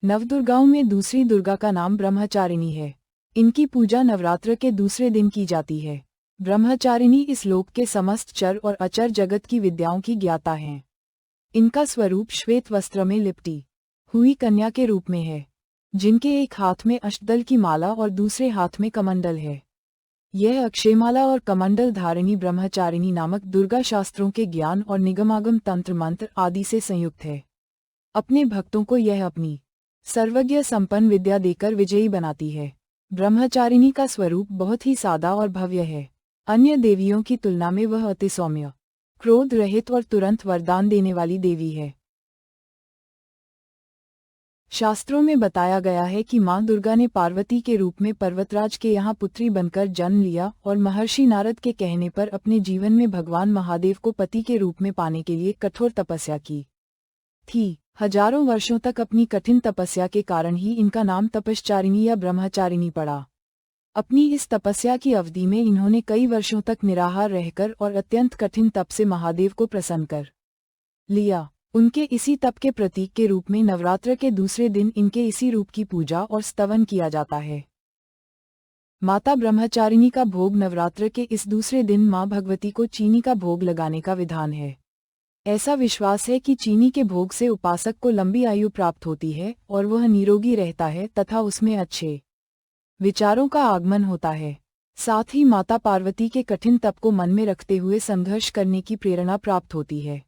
नवदुर्गाओं में दूसरी दुर्गा का नाम ब्रह्मचारिणी है। इनकी पूजा नवरात्र के दूसरे दिन की जाती है। ब्रह्मचारिणी इस लोक के समस्त चर और अचर जगत की विद्याओं की ज्ञाता हैं। इनका स्वरूप श्वेत वस्त्र में लिपटी हुई कन्या के रूप में है, जिनके एक हाथ में अष्टदल की माला और दूसरे हाथ में कमंडल है। यह अक्षयमाला और कमंडल धारिणी ब्रह्मचारिणी नामक दुर्गा शास्त्रों के ज्ञान और निगमागम तंत्र मंत्र आदि से संयुक्त है। अपने भक्तों को यह अपनी सर्वज्ञ संपन्न विद्या देकर विजयी बनाती है। ब्रह्मचारिणी का स्वरूप बहुत ही सादा और भव्य है। अन्य देवियों की तुलना में वह अति सौम्य, क्रोध रहित और तुरंत वरदान देने वाली देवी है। शास्त्रों में बताया गया है कि मां दुर्गा ने पार्वती के रूप में पर्वतराज के यहाँ पुत्री बनकर जन्म लिया और महर्षि नारद के कहने पर अपने जीवन में भगवान महादेव को पति के रूप में पाने के लिए कठोर तपस्या की थी। हजारों वर्षों तक अपनी कठिन तपस्या के कारण ही इनका नाम तपश्चारिणी या ब्रह्मचारिणी पड़ा। अपनी इस तपस्या की अवधि में इन्होंने कई वर्षों तक निराहार रहकर और अत्यंत कठिन तप से महादेव को प्रसन्न कर लिया। उनके इसी तप के प्रतीक के रूप में नवरात्र के दूसरे दिन इनके इसी रूप की पूजा और स्तवन किया जाता है। माता ब्रह्मचारिणी का भोग नवरात्र के इस दूसरे दिन मां भगवती को चीनी का भोग लगाने का विधान है। ऐसा विश्वास है कि चीनी के भोग से उपासक को लंबी आयु प्राप्त होती है और वह निरोगी रहता है तथा उसमें अच्छे विचारों का आगमन होता है। साथ ही माता पार्वती के कठिन तप को मन में रखते हुए संघर्ष करने की प्रेरणा प्राप्त होती है।